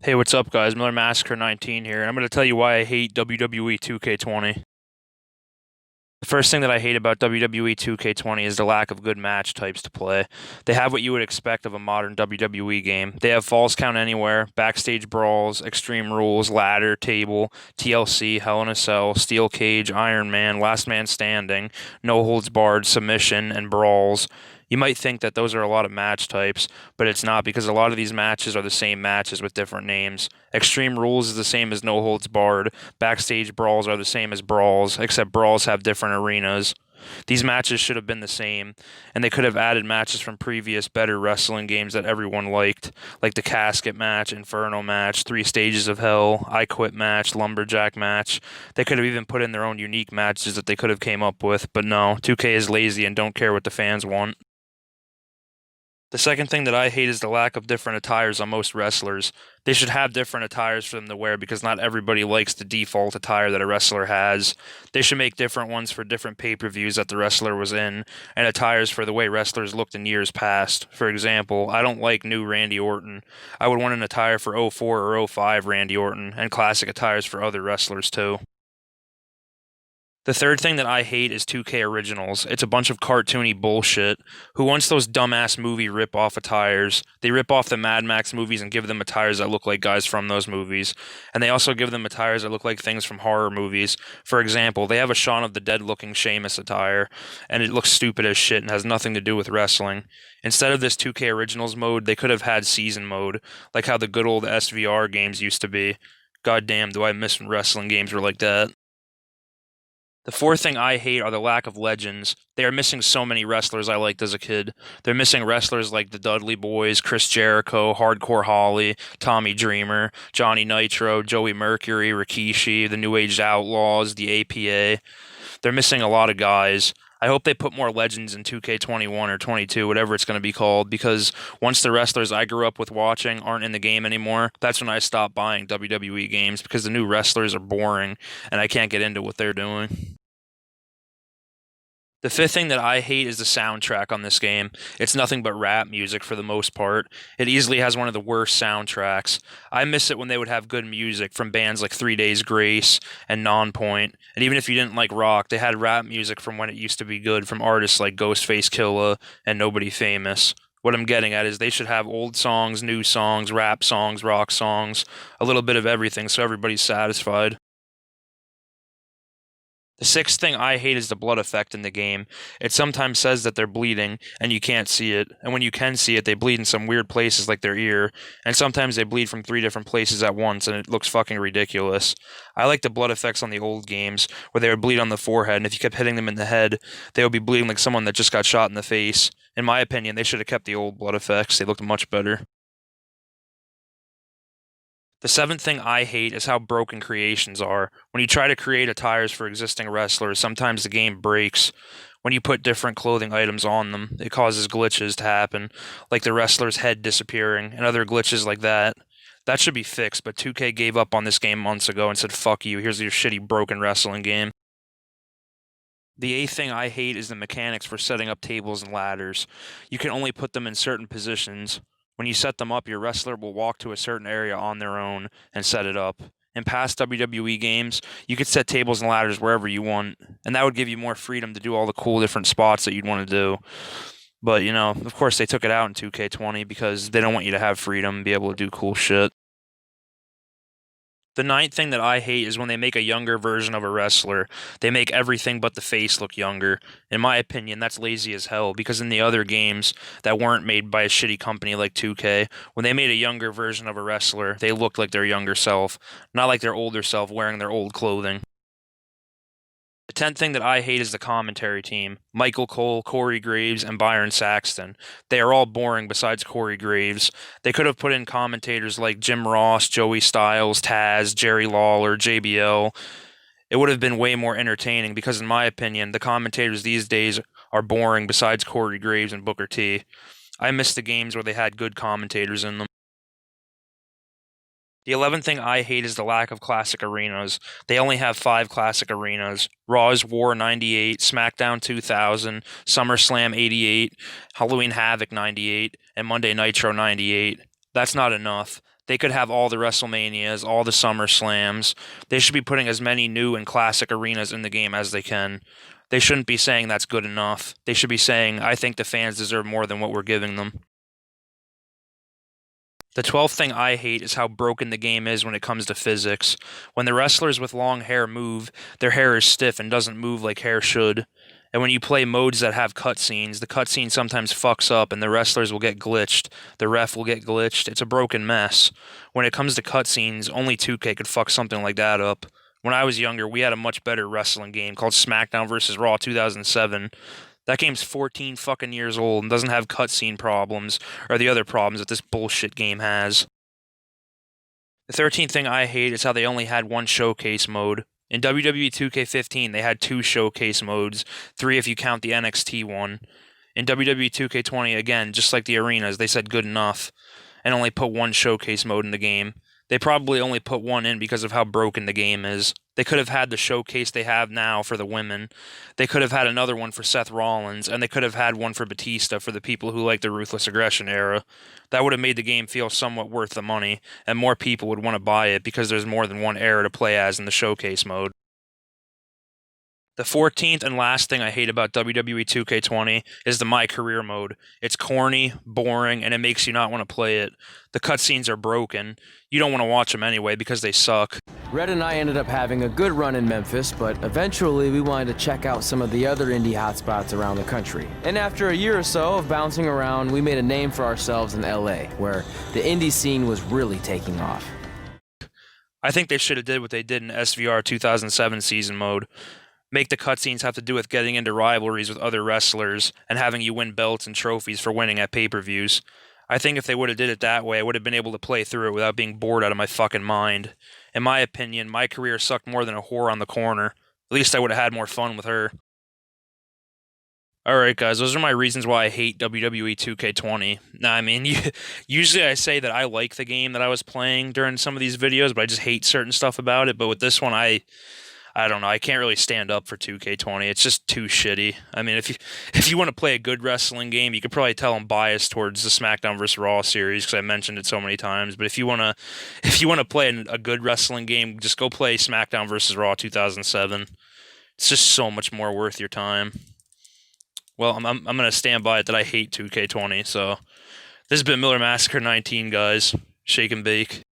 Hey, what's up, guys? Millermassacre 19 here, and I'm going to tell you why I hate WWE 2K20. The first thing that I hate about WWE 2K20 is the lack of good match types to play. They have what you would expect of a modern WWE game. They have Falls Count Anywhere, Backstage Brawls, Extreme Rules, Ladder, Table, TLC, Hell in a Cell, Steel Cage, Iron Man, Last Man Standing, No Holds Barred, Submission, and Brawls. You might think that those are a lot of match types, but it's not because a lot of these matches are the same matches with different names. Extreme Rules is the same as No Holds Barred. Backstage brawls are the same as brawls, except brawls have different arenas. These matches should have been the same, and they could have added matches from previous better wrestling games that everyone liked, like the Casket match, Inferno match, Three Stages of Hell, I Quit match, Lumberjack match. They could have even put in their own unique matches that they could have came up with, but no, 2K is lazy and don't care what the fans want. The second thing that I hate is the lack of different attires on most wrestlers. They should have different attires for them to wear because not everybody likes the default attire that a wrestler has. They should make different ones for different pay-per-views that the wrestler was in, and attires for the way wrestlers looked in years past. For example, I don't like new Randy Orton. I would want an attire for '04 or '05 Randy Orton, and classic attires for other wrestlers too. The third thing that I hate is 2K Originals. It's a bunch of cartoony bullshit. Who wants those dumbass movie rip-off attires? They rip off the Mad Max movies and give them attires that look like guys from those movies. And they also give them attires that look like things from horror movies. For example, they have a Shaun of the Dead looking Sheamus attire, and it looks stupid as shit and has nothing to do with wrestling. Instead of this 2K Originals mode, they could have had season mode, like how the good old SVR games used to be. God damn, do I miss when wrestling games were like that. The fourth thing I hate are the lack of legends. They are missing so many wrestlers I liked as a kid. They're missing wrestlers like the Dudley Boys, Chris Jericho, Hardcore Holly, Tommy Dreamer, Johnny Nitro, Joey Mercury, Rikishi, the New Age Outlaws, the APA. They're missing a lot of guys. I hope they put more legends in 2K21 or 22, whatever it's going to be called, because once the wrestlers I grew up with watching aren't in the game anymore, that's when I stop buying WWE games because the new wrestlers are boring and I can't get into what they're doing. The fifth thing that I hate is the soundtrack on this game. It's nothing but rap music for the most part. It easily has one of the worst soundtracks. I miss it when they would have good music from bands like 3 Days Grace and Nonpoint. And even if you didn't like rock, they had rap music from when it used to be good from artists like Ghostface Killah and Nobody Famous. What I'm getting at is they should have old songs, new songs, rap songs, rock songs, a little bit of everything so everybody's satisfied. The sixth thing I hate is the blood effect in the game. It sometimes says that they're bleeding, and you can't see it. And when you can see it, they bleed in some weird places like their ear. And sometimes they bleed from three different places at once, and it looks fucking ridiculous. I like the blood effects on the old games, where they would bleed on the forehead, and if you kept hitting them in the head, they would be bleeding like someone that just got shot in the face. In my opinion, they should have kept the old blood effects. They looked much better. The seventh thing I hate is how broken creations are. When you try to create attires for existing wrestlers, sometimes the game breaks. When you put different clothing items on them, it causes glitches to happen, like the wrestler's head disappearing and other glitches like that. That should be fixed, but 2K gave up on this game months ago and said, fuck you, here's your shitty broken wrestling game. The eighth thing I hate is the mechanics for setting up tables and ladders. You can only put them in certain positions. When you set them up, your wrestler will walk to a certain area on their own and set it up. In past WWE games, you could set tables and ladders wherever you want, and that would give you more freedom to do all the cool different spots that you'd want to do. But, of course, they took it out in 2K20 because they don't want you to have freedom and be able to do cool shit. The ninth thing that I hate is when they make a younger version of a wrestler. They make everything but the face look younger. In my opinion, that's lazy as hell because in the other games that weren't made by a shitty company like 2K, when they made a younger version of a wrestler, they looked like their younger self, not like their older self wearing their old clothing. The tenth thing that I hate is the commentary team. Michael Cole, Corey Graves, and Byron Saxton. They are all boring besides Corey Graves. They could have put in commentators like Jim Ross, Joey Styles, Taz, Jerry Lawler, JBL. It would have been way more entertaining because, in my opinion, the commentators these days are boring besides Corey Graves and Booker T. I miss the games where they had good commentators in them. The 11th thing I hate is the lack of classic arenas. They only have five classic arenas: Raw's War 98, SmackDown 2000, SummerSlam 88, Halloween Havoc 98, and Monday Nitro 98. That's not enough. They could have all the WrestleManias, all the SummerSlams. They should be putting as many new and classic arenas in the game as they can. They shouldn't be saying that's good enough. They should be saying, I think the fans deserve more than what we're giving them. The 12th thing I hate is how broken the game is when it comes to physics. When the wrestlers with long hair move, their hair is stiff and doesn't move like hair should. And when you play modes that have cutscenes, the cutscene sometimes fucks up and the wrestlers will get glitched. The ref will get glitched. It's a broken mess. When it comes to cutscenes, only 2K could fuck something like that up. When I was younger, we had a much better wrestling game called SmackDown vs. Raw 2007. That game's 14 fucking years old and doesn't have cutscene problems or the other problems that this bullshit game has. The 13th thing I hate is how they only had one showcase mode. In WWE 2K15, they had two showcase modes, three if you count the NXT one. In WWE 2K20, again, just like the arenas, they said good enough and only put one showcase mode in the game. They probably only put one in because of how broken the game is. They could have had the showcase they have now for the women. They could have had another one for Seth Rollins, and they could have had one for Batista for the people who like the Ruthless Aggression era. That would have made the game feel somewhat worth the money, and more people would want to buy it because there's more than one era to play as in the showcase mode. The 14th and last thing I hate about WWE 2K20 is the My Career mode. It's corny, boring, and it makes you not want to play it. The cutscenes are broken. You don't want to watch them anyway because they suck. Red and I ended up having a good run in Memphis, but eventually we wanted to check out some of the other indie hotspots around the country. And after a year or so of bouncing around, we made a name for ourselves in LA, where the indie scene was really taking off. I think they should have did what they did in SVR 2007 season mode. Make the cutscenes have to do with getting into rivalries with other wrestlers and having you win belts and trophies for winning at pay-per-views. I think if they would have did it that way, I would have been able to play through it without being bored out of my fucking mind. In my opinion, My Career sucked more than a whore on the corner. At least I would have had more fun with her. Alright guys, those are my reasons why I hate WWE 2K20. Now, I mean, usually I say that I like the game that I was playing during some of these videos, but I just hate certain stuff about it. But with this one, I don't know. I can't really stand up for 2K20. It's just too shitty. I mean, if you want to play a good wrestling game, you could probably tell I'm biased towards the SmackDown vs. Raw series because I mentioned it so many times. But if you wanna play a good wrestling game, just go play SmackDown vs. Raw 2007. It's just so much more worth your time. Well, I'm gonna stand by it that I hate 2K20. So this has been Millermassacre 19, guys. Shake and bake.